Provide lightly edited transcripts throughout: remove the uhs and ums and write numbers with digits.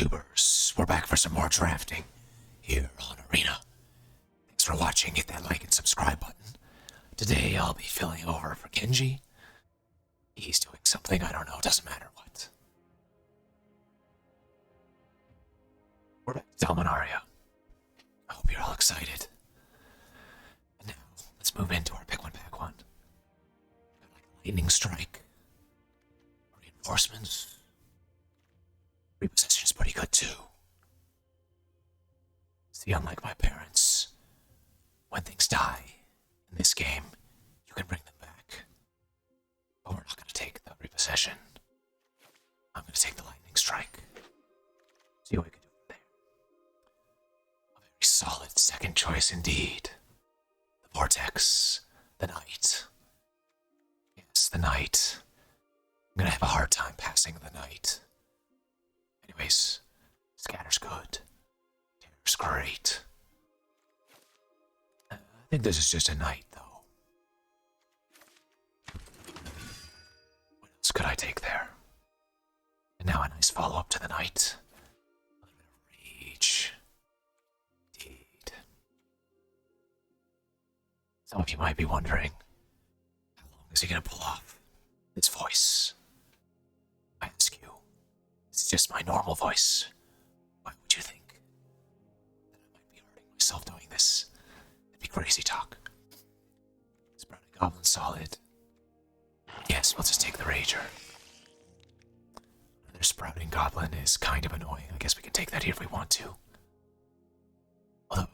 Tubers, we're back for some more drafting here on Arena. Thanks for watching, hit that like and subscribe button. Today I'll be filling over for Kenji. He's doing something, I don't know, doesn't matter what. We're back to Dominaria. I hope you're all excited. And now, let's move into our pick one, pack one. Got like a lightning strike. Reinforcements. Repossession is pretty good too. See, unlike my parents, when things die in this game, you can bring them back. But we're not going to take the repossession. I'm going to take the lightning strike. See what we can do from there. A very solid second choice indeed. The vortex, the knight. Yes, the knight. I'm going to have a hard time passing the knight. Anyways, scatter's good. Terror's great. I think this is just a knight, though. What else could I take there? And now a nice follow-up to the knight. A little bit of rage. Indeed. Some of you might be wondering, how long is he going to pull off this voice? I ask you. It's just my normal voice. Why would you think that I might be hurting myself doing this? It'd be crazy talk. Sprouting Goblin solid. Yes, we'll just take the Rager. Another Sprouting Goblin is kind of annoying. I guess we can take that here if we want to. Although,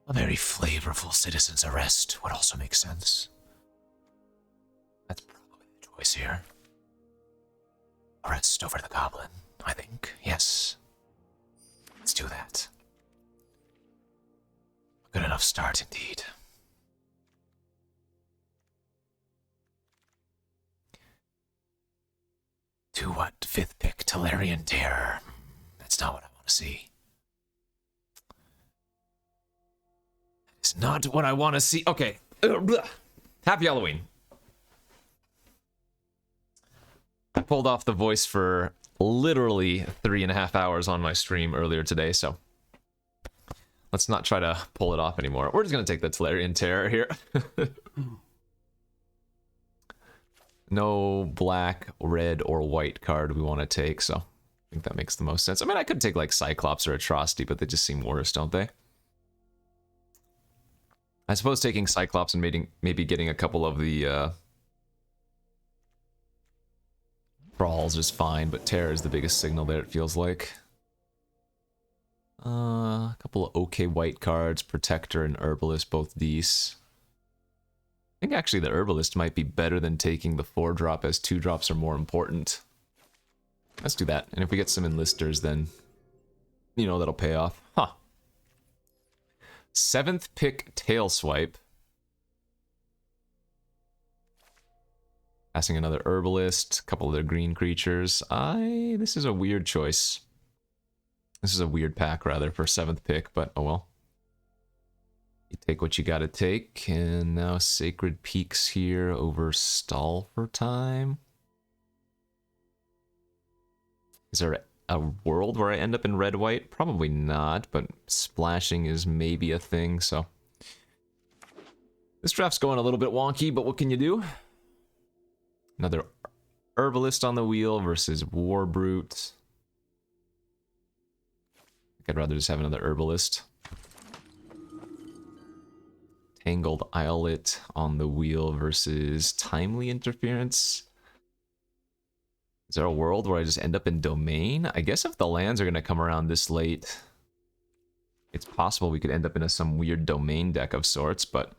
a very flavorful Citizen's Arrest would also make sense. That's probably the choice here. Arrest over the Goblin, I think. Yes. Let's do that. A good enough start, indeed. To what? Fifth pick, Tolarian Terror. That's not what I want to see. That is not what I want to see. Okay. Happy Halloween. I pulled off the voice for literally 3.5 hours on my stream earlier today, so let's not try to pull it off anymore. We're just going to take the Tolarian Terror here. No black, red, or white card we want to take, so I think that makes the most sense. I mean, I could take like Cyclops or Atrocity, but they just seem worse, don't they? I suppose taking Cyclops and maybe getting a couple of the Brawls is fine, but Terror is the biggest signal there, it feels like. A couple of okay white cards, Protector and Herbalist, both these. I think actually the Herbalist might be better than taking the 4-drop, as 2-drops are more important. Let's do that, and if we get some Enlisters, then, you know, that'll pay off. Huh. 7th pick, Tail Swipe. Passing another Herbalist, a couple of their green creatures. This is a weird choice. This is a weird pack, rather, for 7th pick, but oh well. You take what you gotta take, and now Sacred Peaks here over Stall for Time. Is there a world where I end up in red-white? Probably not, but splashing is maybe a thing, so... This draft's going a little bit wonky, but what can you do? Another Herbalist on the wheel versus War Brute. I'd rather just have another Herbalist. Tangled Islet on the wheel versus Timely Interference. Is there a world where I just end up in Domain? I guess if the lands are going to come around this late, it's possible we could end up in some weird Domain deck of sorts, but...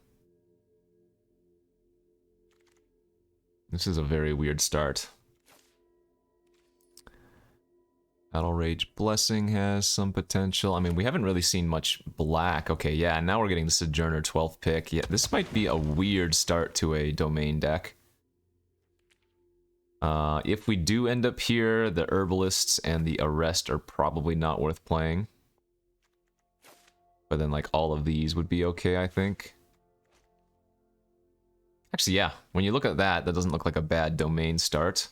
This is a very weird start. Battle Rage Blessing has some potential. I mean, we haven't really seen much black. Okay, yeah, now we're getting the Sojourner 12th pick. Yeah, this might be a weird start to a Domain deck. If we do end up here, the Herbalists and the Arrest are probably not worth playing. But then, like, all of these would be okay, I think. Actually, yeah, when you look at that, that doesn't look like a bad Domain start.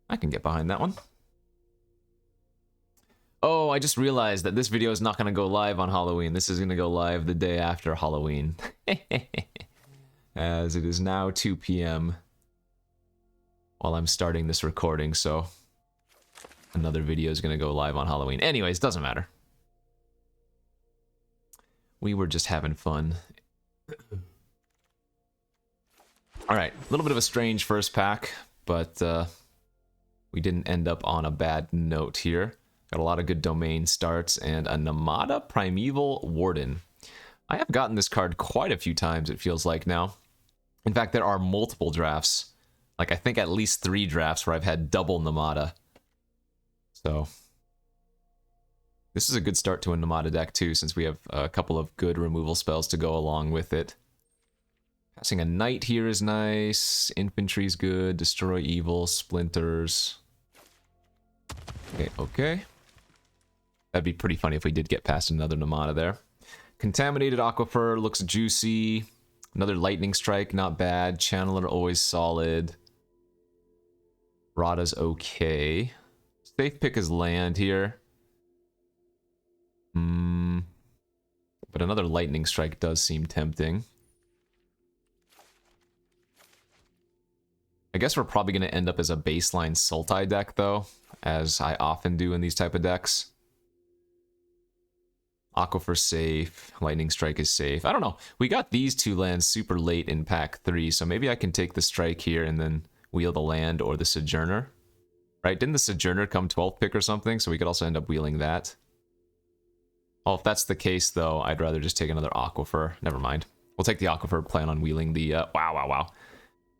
I can get behind that one. Oh, I just realized that this video is not going to go live on Halloween. This is going to go live the day after Halloween. As it is now 2 p.m. while I'm starting this recording, so another video is going to go live on Halloween. Anyways, doesn't matter. We were just having fun. Alright, a little bit of a strange first pack, but we didn't end up on a bad note here. Got a lot of good domain starts and a Namada Primeval Warden. I have gotten this card quite a few times, it feels like now. In fact, there are multiple drafts. Like, I think at least 3 drafts where I've had double Namada. So, this is a good start to a Namada deck too, since we have a couple of good removal spells to go along with it. Passing a Knight here is nice. Infantry's good. Destroy Evil. Splinters. Okay. That'd be pretty funny if we did get past another Namada there. Contaminated Aquifer looks juicy. Another Lightning Strike, not bad. Channeler always solid. Rada's okay. Safe pick is land here. But another Lightning Strike does seem tempting. I guess we're probably going to end up as a baseline Sultai deck, though, as I often do in these type of decks. Aquifer safe, Lightning Strike is safe. I don't know. We got these 2 lands super late in pack 3, so maybe I can take the Strike here and then wheel the land or the Sojourner. Right? Didn't the Sojourner come 12th pick or something? So we could also end up wheeling that. Oh, if that's the case, though, I'd rather just take another Aquifer. Never mind. We'll take the Aquifer, plan on wheeling the... Wow.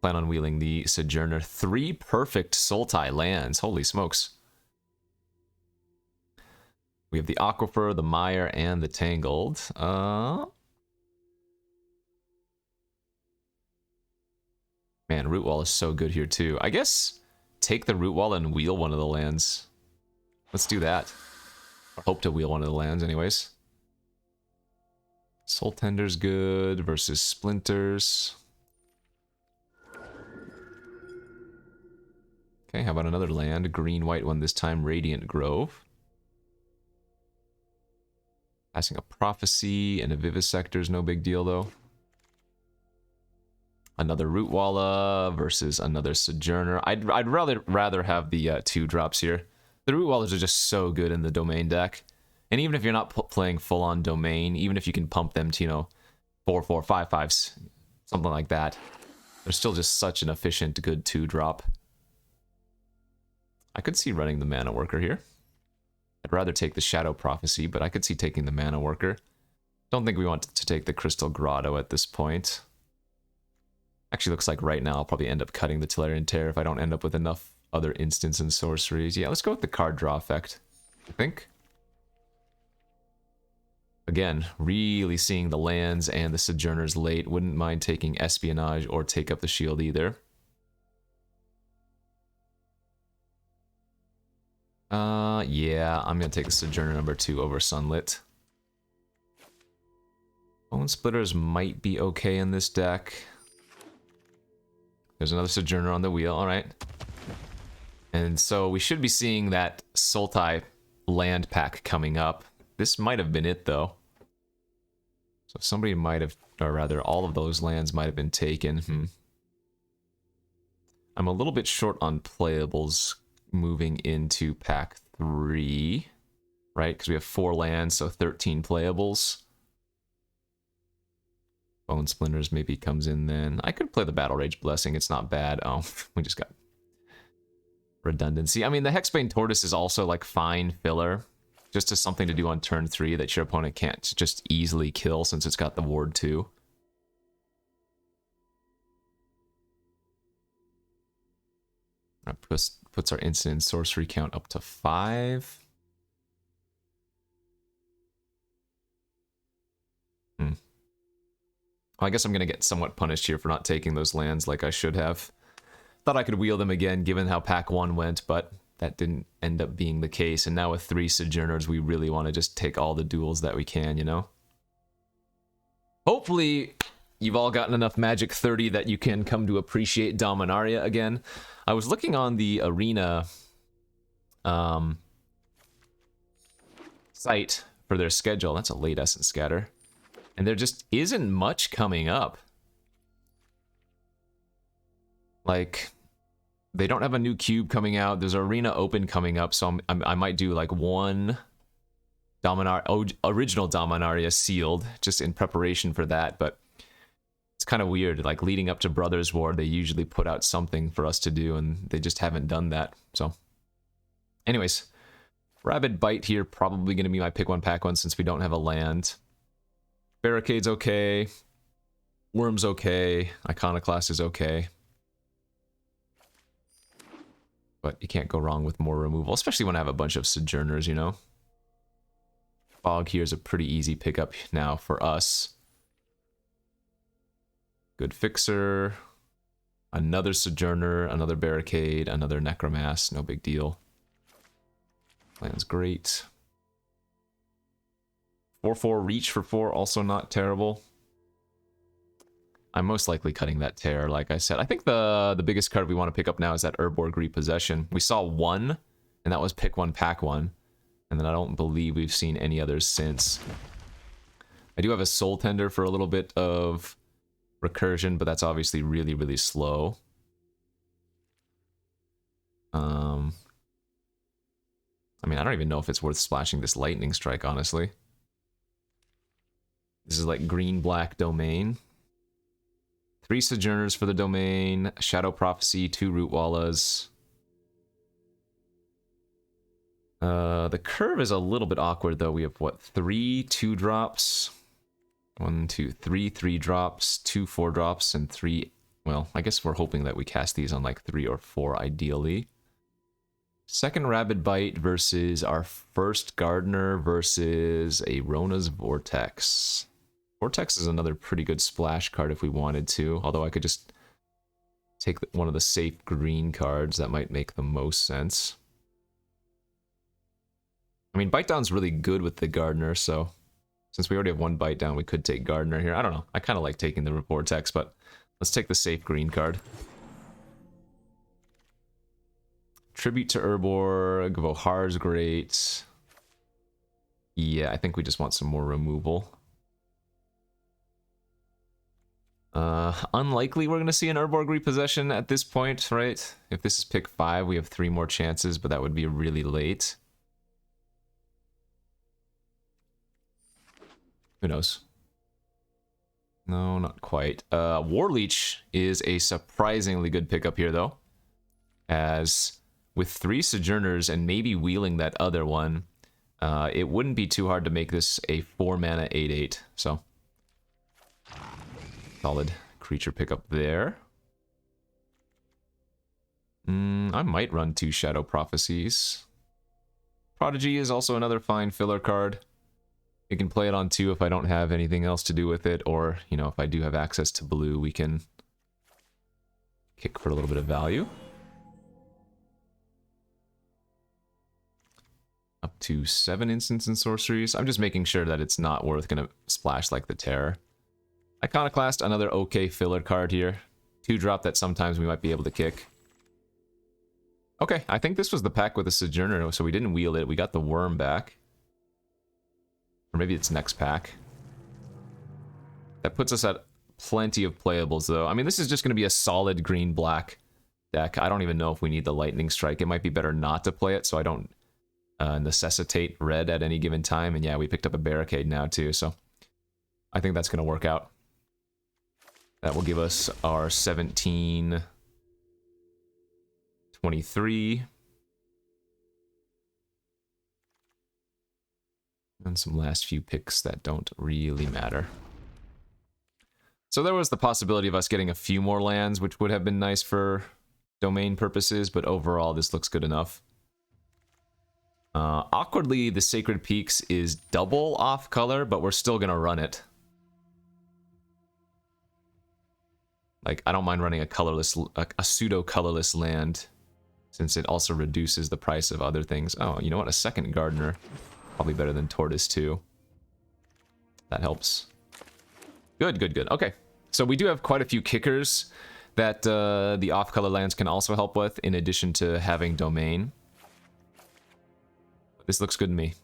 Plan on wheeling the Sojourner. 3 perfect Sultai lands. Holy smokes. We have the Aquifer, the Mire, and the Tangled. Man, Root Wall is so good here too. I guess take the Root Wall and wheel one of the lands. Let's do that. Or hope to wheel one of the lands anyways. Soul Tender's good versus Splinters. Okay, how about another land? Green-white one this time, Radiant Grove. Passing a Prophecy and a Vivisector's no big deal, though. Another Rootwalla versus another Sojourner. I'd rather have the 2 drops here. The Rootwallas are just so good in the Domain deck. And even if you're not playing full-on Domain, even if you can pump them to, 4/4, 5/5s, something like that, they're still just such an efficient, good 2-drop. I could see running the Mana Worker here. I'd rather take the Shadow Prophecy, but I could see taking the Mana Worker. Don't think we want to take the Crystal Grotto at this point. Actually looks like right now I'll probably end up cutting the Tellurian Tear if I don't end up with enough other instants and sorceries. Yeah, let's go with the card draw effect, I think. Again, really seeing the lands and the Sojourners late. Wouldn't mind taking Espionage or Take Up the Shield either. Yeah, I'm gonna take the Sojourner number 2 over Sunlit. Bone Splitters might be okay in this deck. There's another Sojourner on the wheel, alright. And so we should be seeing that Sultai land pack coming up. This might have been it, though. So somebody might have, or rather, all of those lands might have been taken. I'm a little bit short on playables moving into pack 3, right? Because we have 4 lands, so 13 playables. Bone Splinters maybe comes in then. I could play the Battle Rage Blessing, it's not bad. Oh, we just got redundancy. I mean, the Hexbane Tortoise is also like fine filler. Just as something to do on turn 3 that your opponent can't just easily kill since it's got the ward 2. That puts our instant and sorcery count up to 5. Well, I guess I'm going to get somewhat punished here for not taking those lands like I should have. Thought I could wheel them again given how pack 1 went, but that didn't end up being the case. And now with 3 Sojourners, we really want to just take all the duels that we can, Hopefully, you've all gotten enough Magic 30 that you can come to appreciate Dominaria again. I was looking on the Arena site for their schedule. That's a late Essence Scatter. And there just isn't much coming up. Like, they don't have a new cube coming out. There's Arena Open coming up, so I might do like one original Dominaria sealed, just in preparation for that. But it's kind of weird. Like, leading up to Brothers War, they usually put out something for us to do, and they just haven't done that. So, anyways, Rabid Bite here, probably going to be my pick one, pack one, since we don't have a land. Barricade's okay. Worm's okay. Iconoclast is okay. But you can't go wrong with more removal, especially when I have a bunch of Sojourners, you know? Fog here is a pretty easy pickup now for us. Good Fixer. Another Sojourner, another Barricade, another Necromass, no big deal. Land's great. 4/4 Reach for 4, also not terrible. I'm most likely cutting that Tear, like I said. I think the biggest card we want to pick up now is that Urborg Repossession. We saw one, and that was pick one, pack one. And then I don't believe we've seen any others since. I do have a Soul Tender for a little bit of recursion, but that's obviously really, really slow. I mean, I don't even know if it's worth splashing this Lightning Strike, honestly. This is like green-black Domain. 3 Sojourners for the Domain, Shadow Prophecy, 2 Root Wallas. The curve is a little bit awkward, though. We have, what, 3 2-drops? 1, 2, 3 3-drops, 2 4-drops, and 3... Well, I guess we're hoping that we cast these on, like, 3 or 4, ideally. Second Rabid Bite versus our first Gardener versus a Rona's Vortex. Vortex is another pretty good splash card if we wanted to, although I could just take one of the safe green cards. That might make the most sense. I mean, Bite Down's really good with the Gardener, so since we already have one Bite Down, we could take Gardener here. I don't know. I kind of like taking the Vortex, but let's take the safe green card. Tribute to Urborg, Vohar's great. Yeah, I think we just want some more removal. Unlikely we're going to see an Urborg Repossession at this point, right? If this is pick 5, we have 3 more chances, but that would be really late. Who knows? No, not quite. Warleech is a surprisingly good pickup here, though. As with 3 Sojourners and maybe wheeling that other one, it wouldn't be too hard to make this a 4-mana 8/8, so... solid creature pickup there. I might run 2 Shadow Prophecies. Prodigy is also another fine filler card. We can play it on 2 if I don't have anything else to do with it, or, you know, if I do have access to blue, we can kick for a little bit of value. Up to 7 instants and sorceries. I'm just making sure that it's not worth gonna splash like the Terror. Iconoclast, another okay filler card here. 2-drop that sometimes we might be able to kick. Okay, I think this was the pack with the Sojourner, so we didn't wheel it. We got the Worm back. Or maybe it's next pack. That puts us at plenty of playables, though. I mean, this is just going to be a solid green-black deck. I don't even know if we need the Lightning Strike. It might be better not to play it, so I don't necessitate red at any given time. And yeah, we picked up a Barricade now, too, so I think that's going to work out. That will give us our 17-23. And some last few picks that don't really matter. So there was the possibility of us getting a few more lands, which would have been nice for domain purposes, but overall this looks good enough. Awkwardly, the Sacred Peaks is double off color, but we're still going to run it. Like, I don't mind running a colorless, a pseudo-colorless land, since it also reduces the price of other things. Oh, you know what? A second Gardener. Probably better than Tortoise, too. That helps. Good, good, good. Okay. So we do have quite a few kickers that the off-color lands can also help with, in addition to having domain. This looks good to me.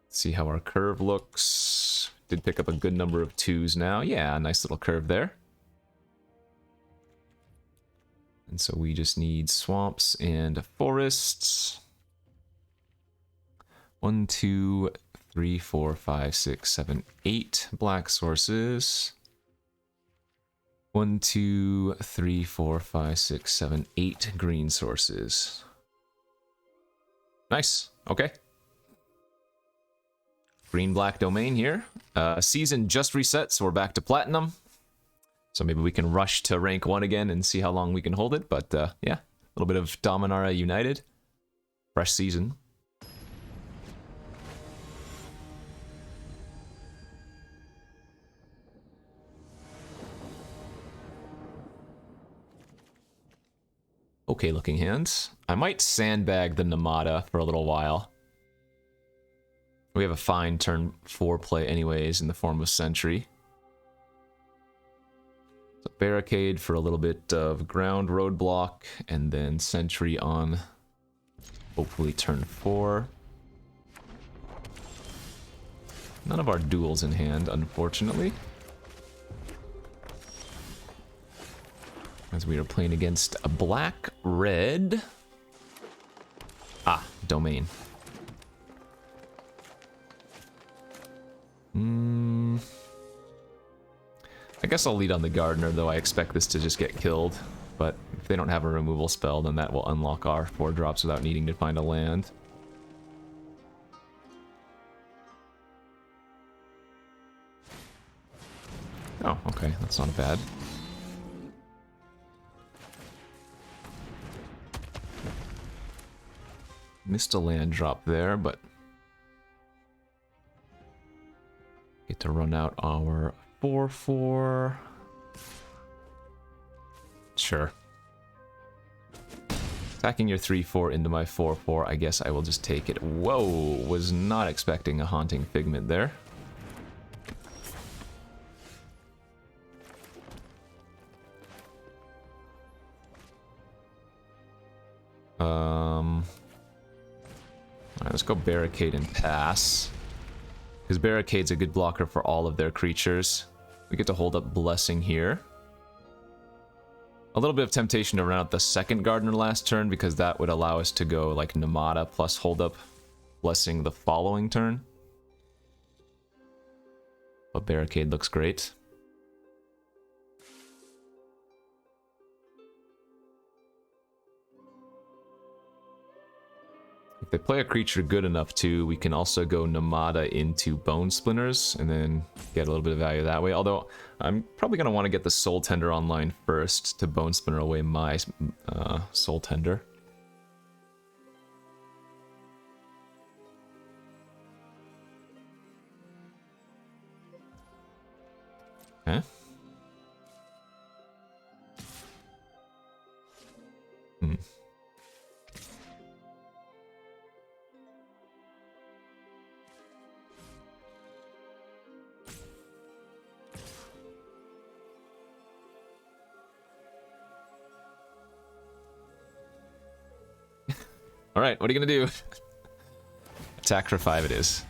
Let's see how our curve looks. Did pick up a good number of 2s now. Yeah, nice little curve there. And so we just need swamps and forests. 1, 2, 3, 4, 5, 6, 7, 8 black sources. 1, 2, 3, 4, 5, 6, 7, 8 green sources. Nice. Okay. Green-black domain here. Season just reset, so we're back to platinum. So maybe we can rush to rank 1 again and see how long we can hold it. But yeah, a little bit of Dominaria United. Fresh season. Okay looking hands. I might sandbag the Numata for a little while. We have a fine turn 4 play anyways in the form of Sentry. So Barricade for a little bit of ground roadblock, and then Sentry on hopefully turn 4. None of our duels in hand, unfortunately. As we are playing against a black-red. Ah, domain. I guess I'll lead on the Gardener, though I expect this to just get killed. But if they don't have a removal spell, then that will unlock our 4 drops without needing to find a land. Oh, okay, that's not bad. Missed a land drop there, but get to run out our 4/4. Sure. Attacking your 3/4 into my 4/4, I guess I will just take it. Whoa, was not expecting a Haunting Figment there. Alright, let's go Barricade and pass. Because Barricade's a good blocker for all of their creatures. We get to hold up Blessing here. A little bit of temptation to run out the second Gardener last turn, because that would allow us to go like Numata plus hold up Blessing the following turn. But Barricade looks great. If they play a creature good enough too, we can also go Numata into Bone Splinters and then get a little bit of value that way. Although, I'm probably going to want to get the Soul Tender online first to Bone Splinter away my Soul Tender. Okay. Alright, what are you gonna do? Attack for 5 it is.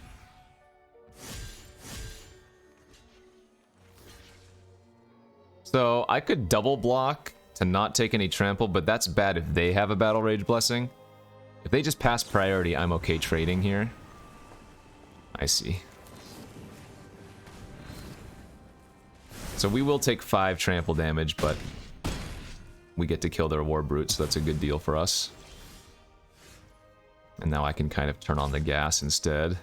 So, I could double block to not take any trample, but that's bad if they have a Battle Rage Blessing. If they just pass priority, I'm okay trading here. I see. So we will take 5 trample damage, but we get to kill their War Brute, so that's a good deal for us. And now I can kind of turn on the gas instead.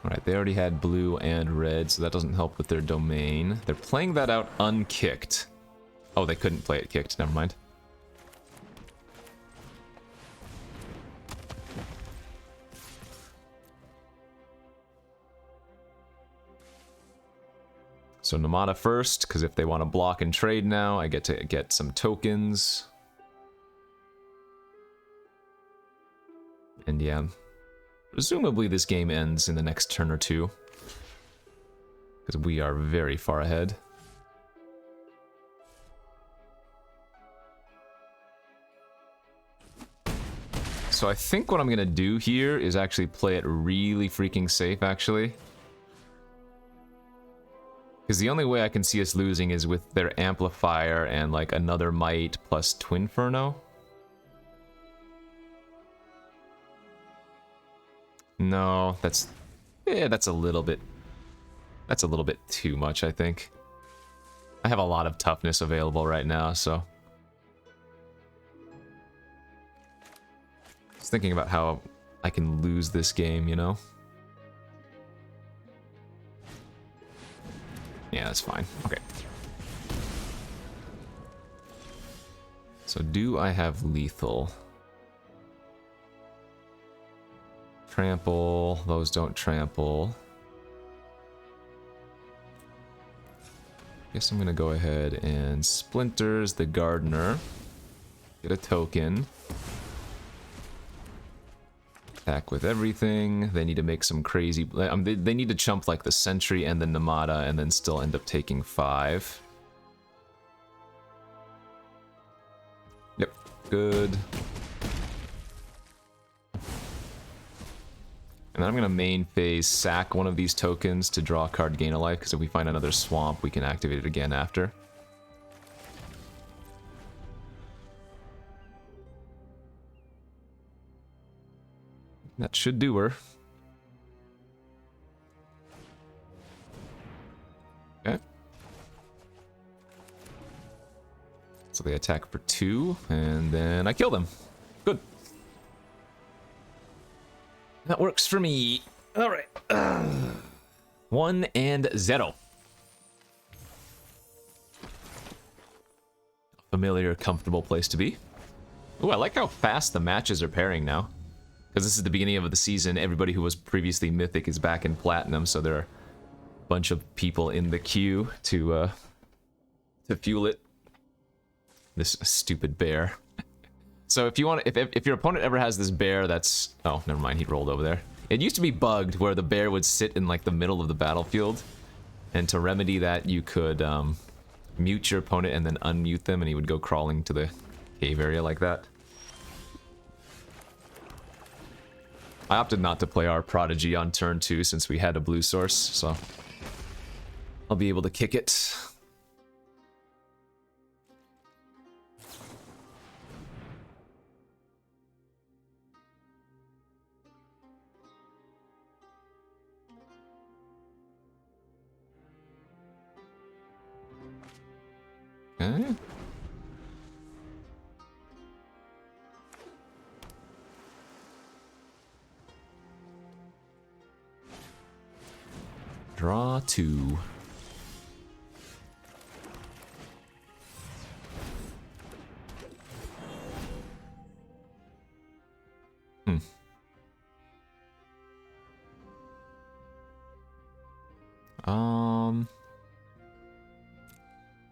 Alright, they already had blue and red, so that doesn't help with their domain. They're playing that out unkicked. Oh, they couldn't play it kicked, never mind. So Numata first, because if they want to block and trade now, I get to get some tokens. And yeah, presumably this game ends in the next turn or two, because we are very far ahead. So I think what I'm going to do here is actually play it really freaking safe, actually. Because the only way I can see us losing is with their amplifier and like another might plus Twinferno. No, that's a little bit too much, I think. I have a lot of toughness available right now, so just thinking about how I can lose this game, you know? Yeah, that's fine. Okay. So do I have lethal? Trample. Those don't trample. Guess I'm gonna go ahead and splinters the gardener. Get a token. Attack with everything. They need to make some crazy... they need to chump like the Sentry and the Numata and then still end up taking 5. Yep, good. And then I'm going to main phase sack one of these tokens to draw a card, gain a life, because if we find another swamp, we can activate it again after. That should do her. Okay. So they attack for 2, and then I kill them. Good. That works for me. All right. 1-0. Familiar, comfortable place to be. Ooh, I like how fast the matches are pairing now. Because this is the beginning of the season, everybody who was previously Mythic is back in Platinum, so there are a bunch of people in the queue to fuel it. This stupid bear. So if you want, if your opponent ever has this bear that's... Oh, never mind, he rolled over there. It used to be bugged where the bear would sit in like the middle of the battlefield, and to remedy that, you could mute your opponent and then unmute them, and he would go crawling to the cave area like that. I opted not to play our Prodigy on turn 2 since we had a blue source, so I'll be able to kick it. Okay. Draw 2.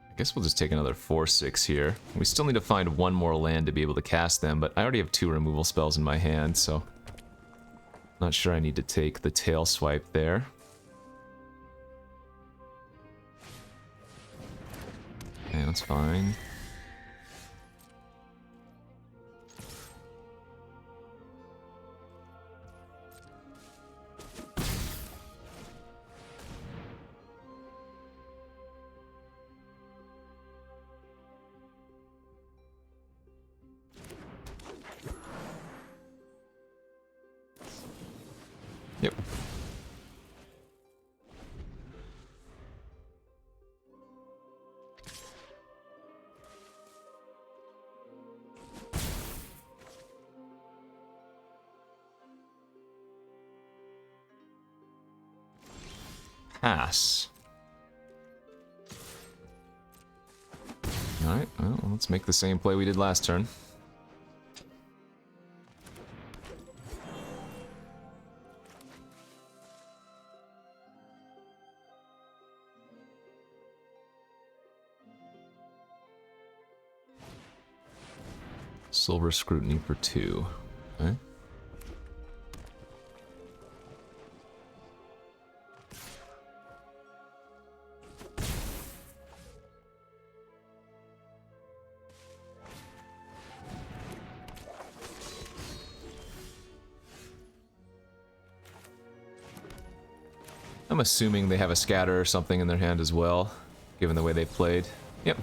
I guess we'll just take another 4/6 here. We still need to find one more land to be able to cast them, but I already have 2 removal spells in my hand, so not sure I need to take the tail swipe there. Okay, that's fine. Yep. Pass. Alright, well, let's make the same play we did last turn. Silver Scrutiny for 2. Okay. I'm assuming they have a scatter or something in their hand as well, given the way they played. Yep.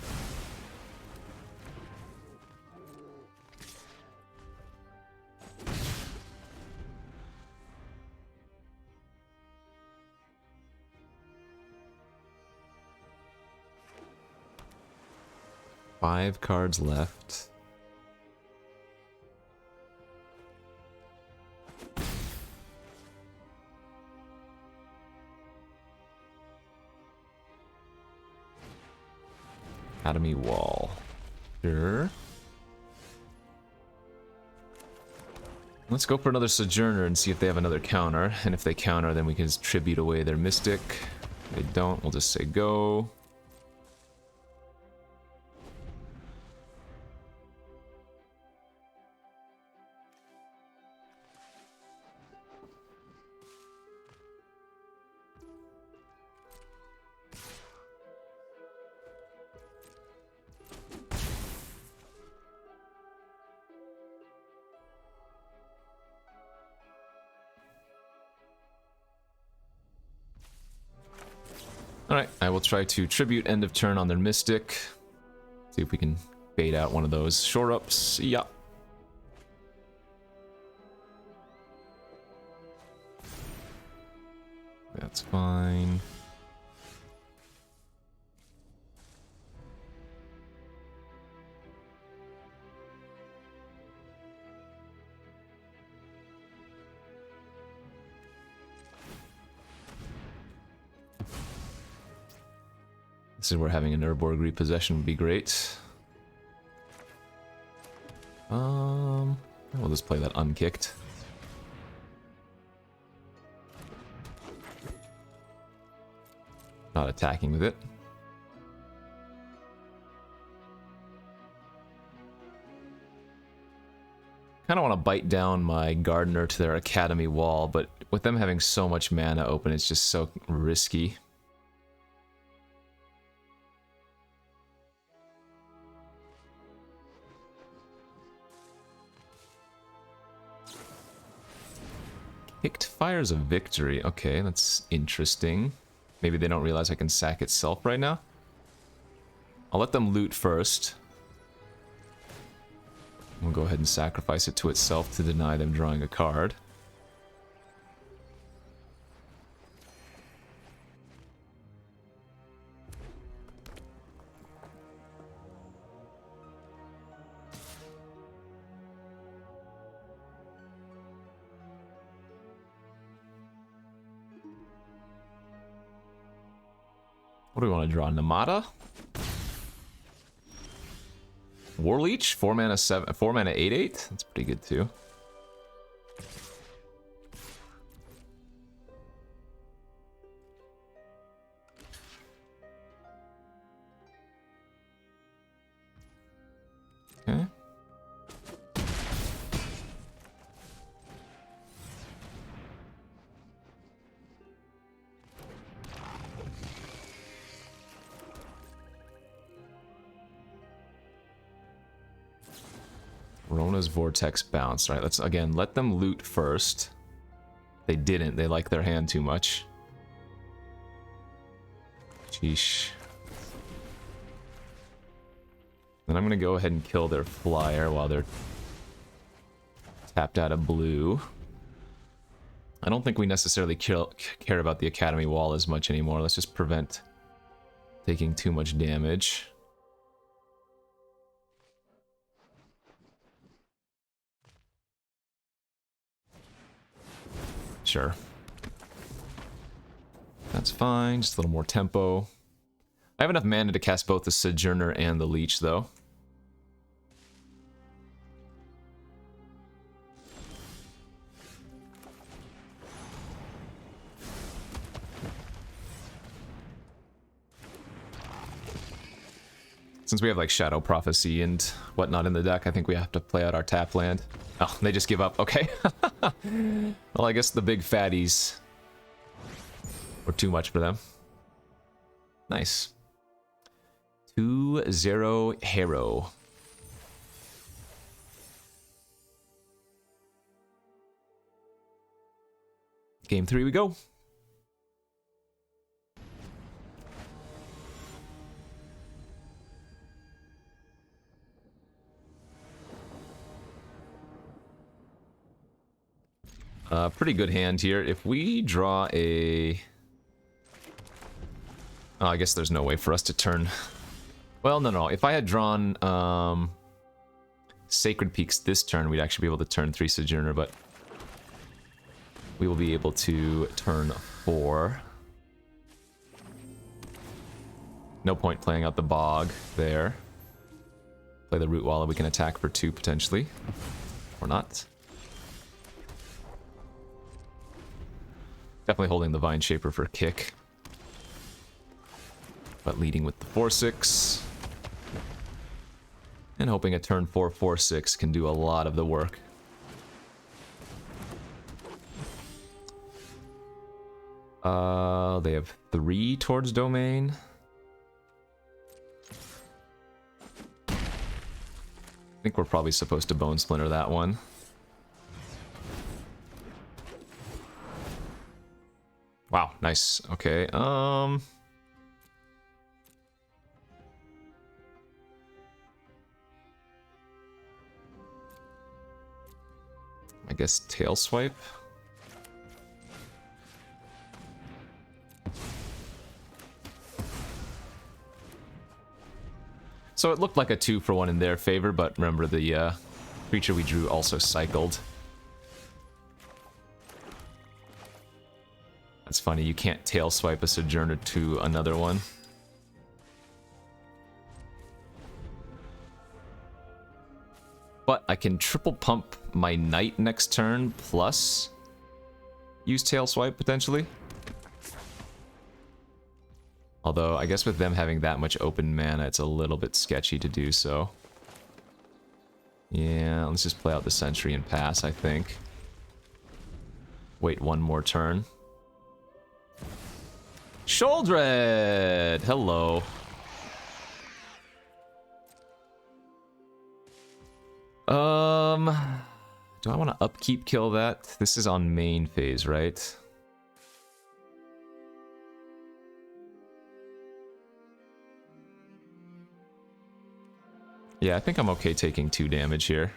Five cards left. Academy Wall. Sure. Let's go for another Sojourner and see if they have another counter. And if they counter, then we can just tribute away their Mystic. If they don't, we'll just say go. Alright, I will try to tribute end of turn on their Mystic. See if we can bait out one of those shore ups. Yeah. That's fine. This is where having an Urborg repossession would be great. We'll just play that unkicked. Not attacking with it. Kind of want to bite down my Gardener to their Academy Wall, but with them having so much mana open, it's just so risky. Kicked Fires of Victory. Okay, that's interesting. Maybe they don't realize I can sack itself right now. I'll let them loot first. We'll go ahead and sacrifice it to itself to deny them drawing a card. What do we want to draw? Namada? Warleech? 4 mana 7, 4 mana 8/8? That's pretty good too. Okay. Rona's Vortex Bounce. Right, let's again let them loot first. They didn't. They like their hand too much. Sheesh. Then I'm gonna go ahead and kill their flyer while they're tapped out of blue. I don't think we necessarily care about the Academy Wall as much anymore. Let's just prevent taking too much damage. Sure. That's fine, just a little more tempo. I have enough mana to cast both the Sojourner and the Leech, though. Since we have like Shadow Prophecy and whatnot in the deck, I think we have to play out our tap land. Oh, they just give up. Okay. Well, I guess the big fatties were too much for them. Nice. 2-0 Hero. Game 3 we go. Pretty good hand here. If we draw a... Oh, I guess there's no way for us to turn... Well, no. If I had drawn Sacred Peaks this turn, we'd actually be able to turn 3 Sojourner, but we will be able to turn 4. No point playing out the Bog there. Play the Root Wall, and we can attack for 2 potentially. Or not. Definitely holding the Vine Shaper for kick. But leading with the 4-6. And hoping a turn 4-4-6 can do a lot of the work. They have 3 towards Domain. I think we're probably supposed to Bone Splinter that one. Wow, nice. Okay, I guess Tail Swipe. So it looked like a 2-for-1 in their favor, but remember the creature we drew also cycled. That's funny, you can't Tail Swipe a Sojourner to another one. But I can triple pump my Knight next turn, plus use Tail Swipe potentially. Although, I guess with them having that much open mana, it's a little bit sketchy to do so. Yeah, let's just play out the Sentry and pass, I think. Wait one more turn. Sholdred! Hello. Do I want to upkeep kill that? This is on main phase, right? Yeah, I think I'm okay taking 2 damage here.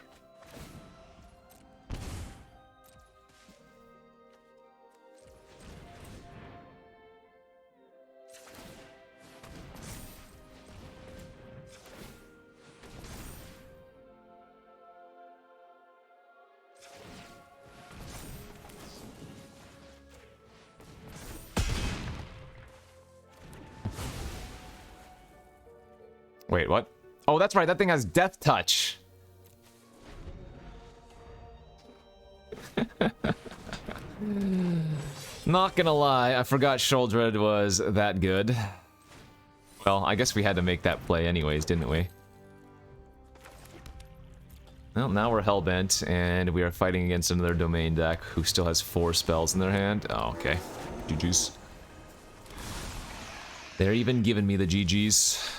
Wait, what? Oh, that's right, that thing has Death Touch. Not gonna lie, I forgot Sholdred was that good. Well, I guess we had to make that play anyways, didn't we? Well, now we're Hellbent, and we are fighting against another Domain deck who still has 4 spells in their hand. Oh, okay. GG's. They're even giving me the GG's.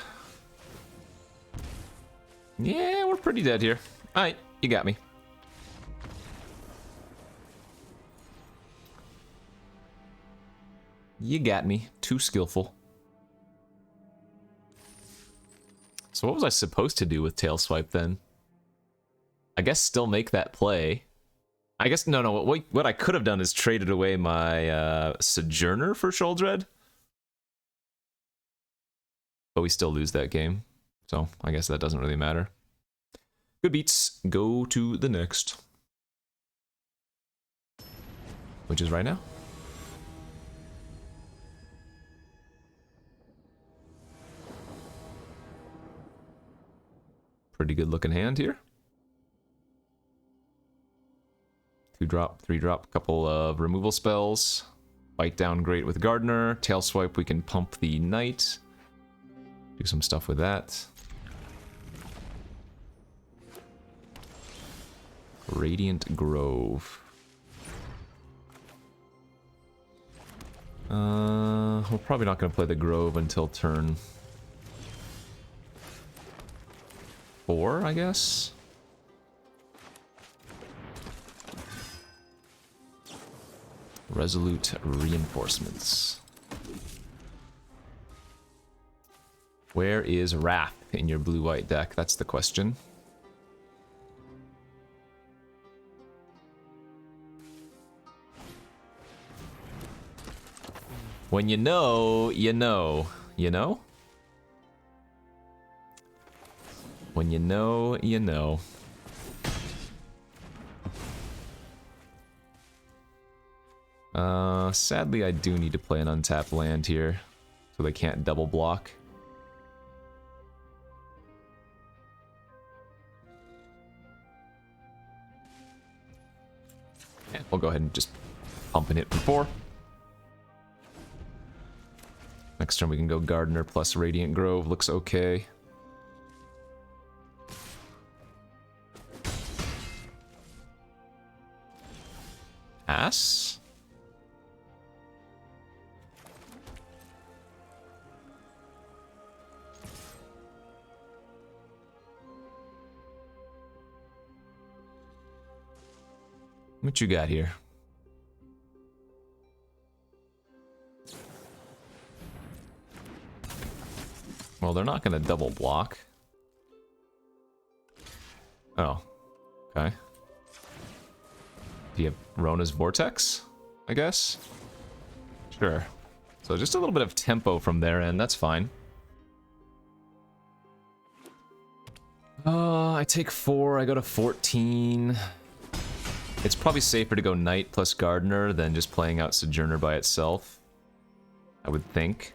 Yeah, we're pretty dead here. Alright, you got me. You got me. Too skillful. So what was I supposed to do with Tail Swipe then? I guess still make that play. I guess, no, what I could have done is traded away my Sojourner for Sholdred. But we still lose that game. So, I guess that doesn't really matter. Good beats. Go to the next. Which is right now. Pretty good looking hand here. 2-drop, 3-drop, couple of removal spells. Bite down great with Gardener. Tail Swipe, we can pump the Knight. Do some stuff with that. Radiant Grove. We're probably not going to play the Grove until turn 4, I guess. Resolute Reinforcements. Where is Wrath in your blue-white deck? That's the question. When you know, you know. You know? When you know, you know. Sadly, I do need to play an untapped land here, so they can't double block. Yeah, we'll go ahead and just pump and hit for 4. Next turn we can go Gardener plus Radiant Grove, looks okay. Pass? What you got here? Well, they're not going to double block. Oh, okay. Do you have Rona's Vortex, I guess? Sure. So just a little bit of tempo from their end, that's fine. I take 4, I go to 14. It's probably safer to go Knight plus Gardener than just playing out Sojourner by itself, I would think.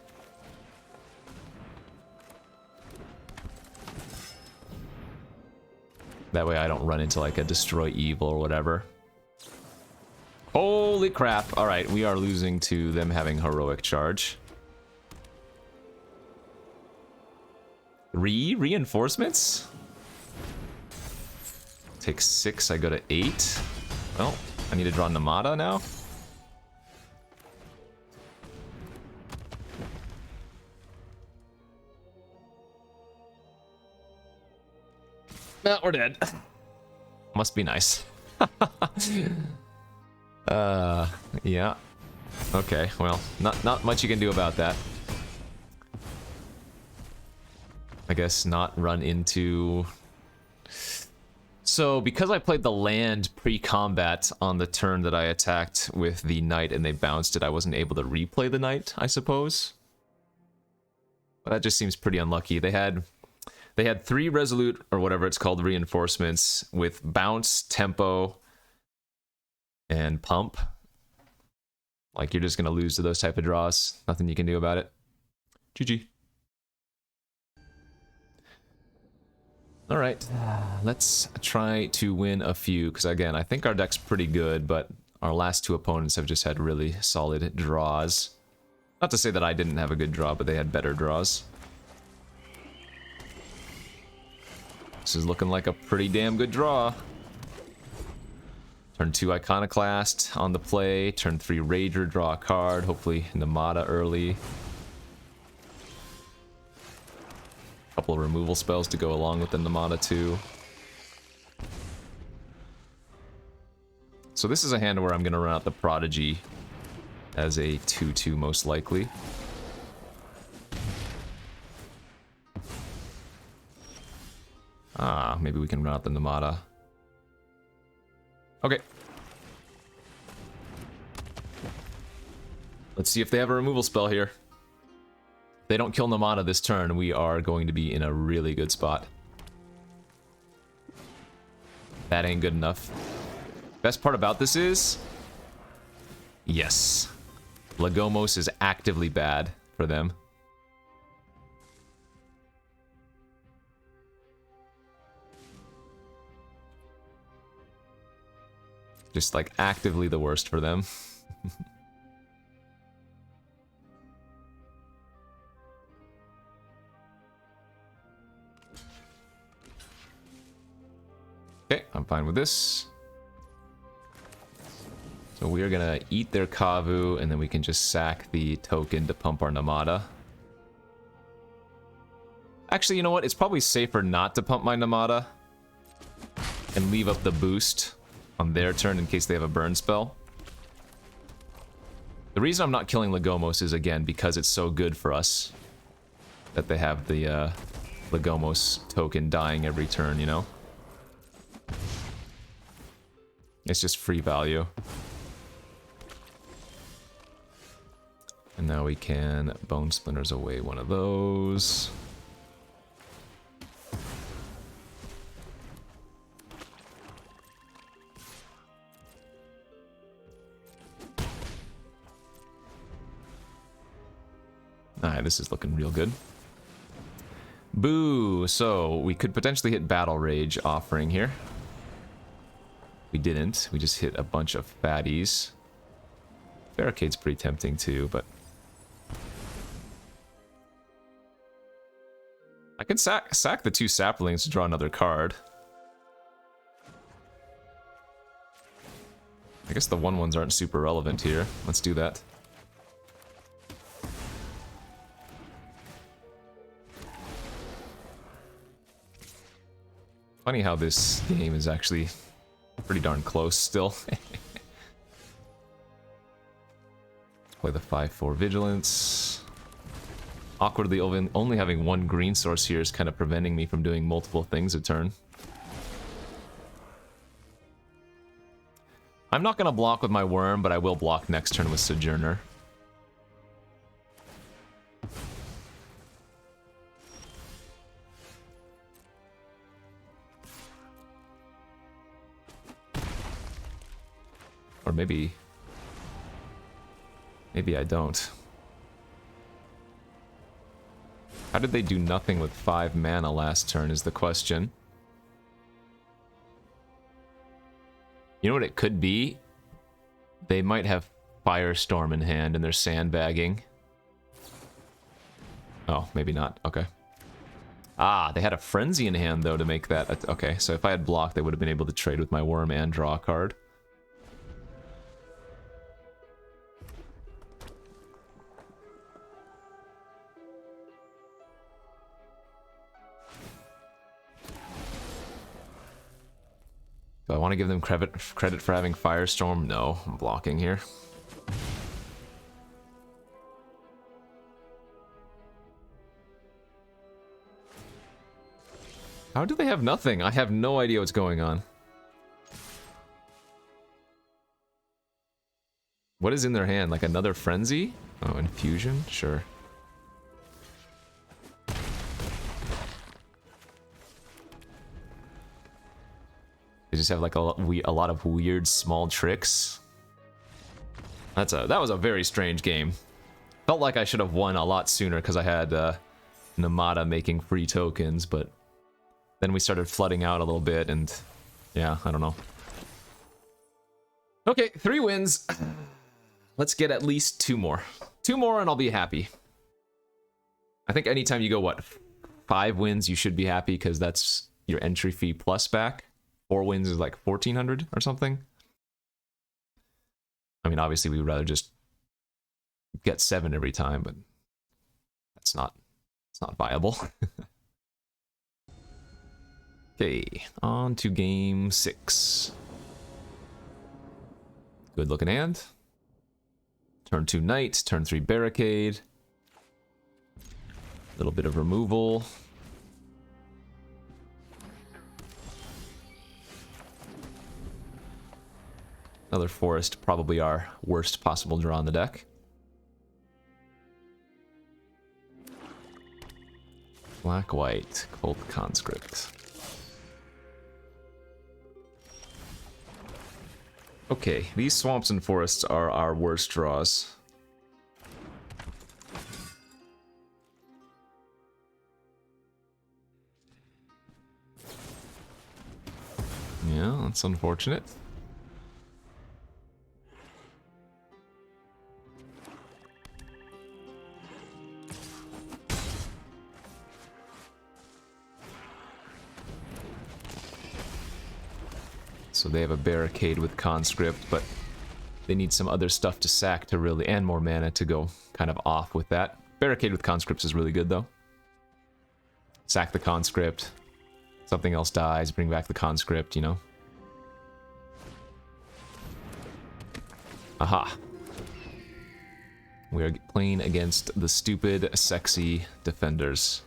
That way I don't run into like a Destroy Evil or whatever. Holy crap. Alright, we are losing to them having Heroic Charge. 3 reinforcements? Take 6, I go to 8. Well, I need to draw Numata now. No, we're dead. Must be nice. Yeah. Okay, well, not much you can do about that. I guess not run into... So, because I played the land pre-combat on the turn that I attacked with the knight and they bounced it, I wasn't able to replay the knight, I suppose. But that just seems pretty unlucky. They had 3 resolute, or whatever it's called, reinforcements with bounce, tempo, and pump. Like, you're just going to lose to those type of draws. Nothing you can do about it. GG. Alright, let's try to win a few, because again, I think our deck's pretty good, but our last 2 opponents have just had really solid draws. Not to say that I didn't have a good draw, but they had better draws. This is looking like a pretty damn good draw. Turn 2 Iconoclast on the play, turn 3 Rager, draw a card, hopefully Numata early. Couple of removal spells to go along with the Numata too. So this is a hand where I'm going to run out the Prodigy as a 2/2 most likely. Ah, maybe we can run out the Numata. Okay. Let's see if they have a removal spell here. If they don't kill Numata this turn, we are going to be in a really good spot. That ain't good enough. Best part about this is... Yes. Lagomos is actively bad for them. Just like actively the worst for them. Okay, I'm fine with this. So we are gonna eat their Kavu, and then we can just sack the token to pump our Namada. Actually, you know what? It's probably safer not to pump my Namada and leave up the boost on their turn in case they have a burn spell. The reason I'm not killing Legomos is, again, because it's so good for us that they have the Legomos token dying every turn, you know? It's just free value. And now we can Bone Splinters away one of those. Alright, this is looking real good. Boo! So, we could potentially hit Battle Rage offering here. We didn't. We just hit a bunch of fatties. Barricade's pretty tempting too, but... I can sack the 2 saplings to draw another card. I guess the 1/1s aren't super relevant here. Let's do that. Funny how this game is actually pretty darn close still. Play the 5/4 Vigilance. Awkwardly, only having 1 green source here is kind of preventing me from doing multiple things a turn. I'm not going to block with my Worm, but I will block next turn with Sojourner. Or maybe I don't. How did they do nothing with 5 mana last turn is the question. You know what it could be? They might have Firestorm in hand and they're sandbagging. Oh, maybe not. Okay. Ah, they had a Frenzy in hand though to make that. Okay, so if I had blocked, they would have been able to trade with my Worm and draw a card. Do I want to give them credit for having Firestorm? No, I'm blocking here. How do they have nothing? I have no idea what's going on. What is in their hand? Like another Frenzy? Oh, Infusion? Sure. They just have like a lot of weird small tricks. That was a very strange game. Felt like I should have won a lot sooner because I had Namada making free tokens, but then we started flooding out a little bit, and yeah, I don't know. Okay, 3 wins. Let's get at least 2 more. 2 more and I'll be happy. I think anytime you go, what, 5 wins, you should be happy because that's your entry fee plus back. 4 wins is like 1,400 or something. I mean, obviously we would rather just get 7 every time, but it's not viable. Okay, on to game 6. Good looking hand. Turn 2 Knight, turn 3 Barricade. A little bit of removal. Another Forest, probably our worst possible draw on the deck. Black-white, Cold Conscript. Okay, these swamps and forests are our worst draws. Yeah, that's unfortunate. So they have a Barricade with Conscript, but they need some other stuff to sack to really, and more mana to go kind of off with that. Barricade with conscripts is really good though. Sack the conscript. Something else dies, bring back the conscript, you know. Aha. We are playing against the stupid, sexy defenders.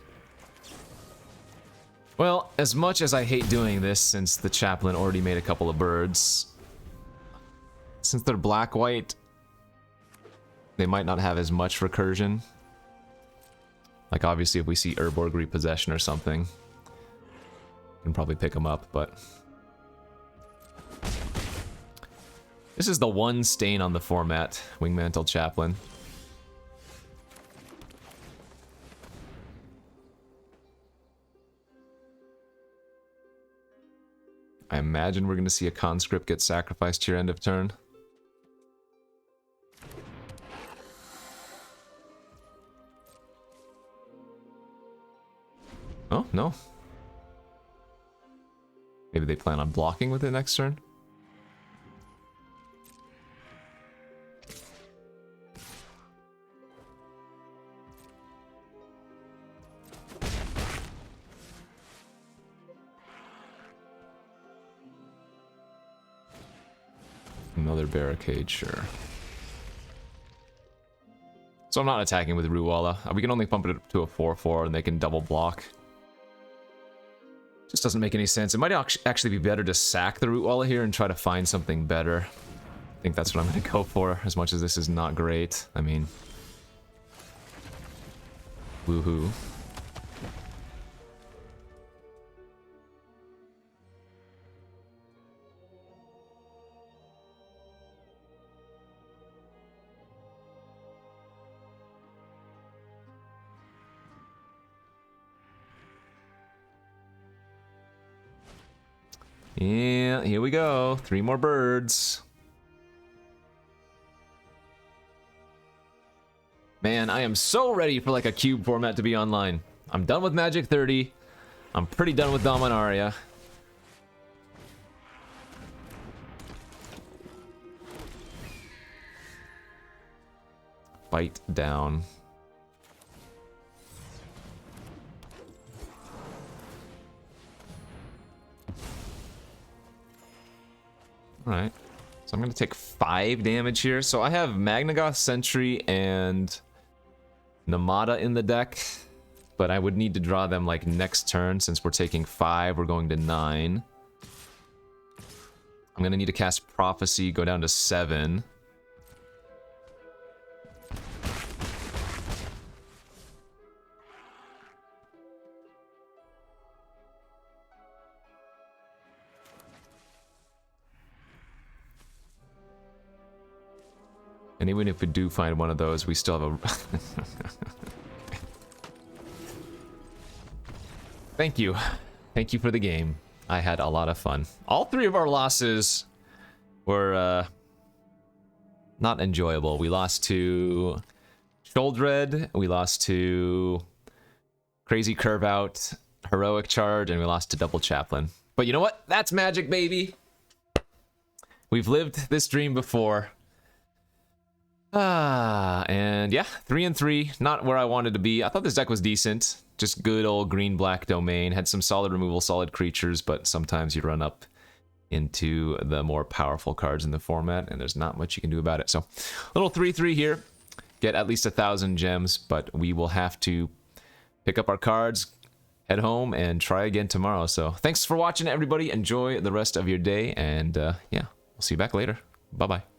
Well, as much as I hate doing this, since the chaplain already made a couple of birds, since they're black-white, they might not have as much recursion. Like, obviously, if we see Urborg Repossession or something, we can probably pick them up, but... This is the one stain on the format, Wingmantle Chaplain. I imagine we're going to see a conscript get sacrificed to your end of turn. Oh, no. Maybe they plan on blocking with it next turn? Another barricade, sure. So I'm not attacking with Ruwala. We can only pump it up to a 4/4 and they can double block. Just doesn't make any sense. It might actually be better to sack the Rootwalla here and try to find something better. I think that's what I'm going to go for, as much as this is not great. I mean... Woohoo. Yeah, here we go. 3 more birds. Man, I am so ready for like a cube format to be online. I'm done with Magic 30. I'm pretty done with Dominaria. Fight down. Alright, so I'm going to take 5 damage here. So I have Magnagoth, Sentry, and Namada in the deck. But I would need to draw them like next turn. Since we're taking 5, we're going to 9. I'm going to need to cast Prophecy, go down to 7. And even if we do find one of those, we still have a... Thank you. Thank you for the game. I had a lot of fun. All 3 of our losses were not enjoyable. We lost to Sholdred, we lost to Crazy Curve Out, Heroic Charge, and we lost to Double Chaplain. But you know what? That's Magic, baby! We've lived this dream before. And yeah, 3-3, not where I wanted to be. I thought this deck was decent. Just good old green-black domain. Had some solid removal, solid creatures, but sometimes you run up into the more powerful cards in the format, and there's not much you can do about it. So, little 3-3 here. Get at least 1,000 gems, but we will have to pick up our cards, head home, and try again tomorrow. So, thanks for watching, everybody. Enjoy the rest of your day, and yeah, we'll see you back later. Bye-bye.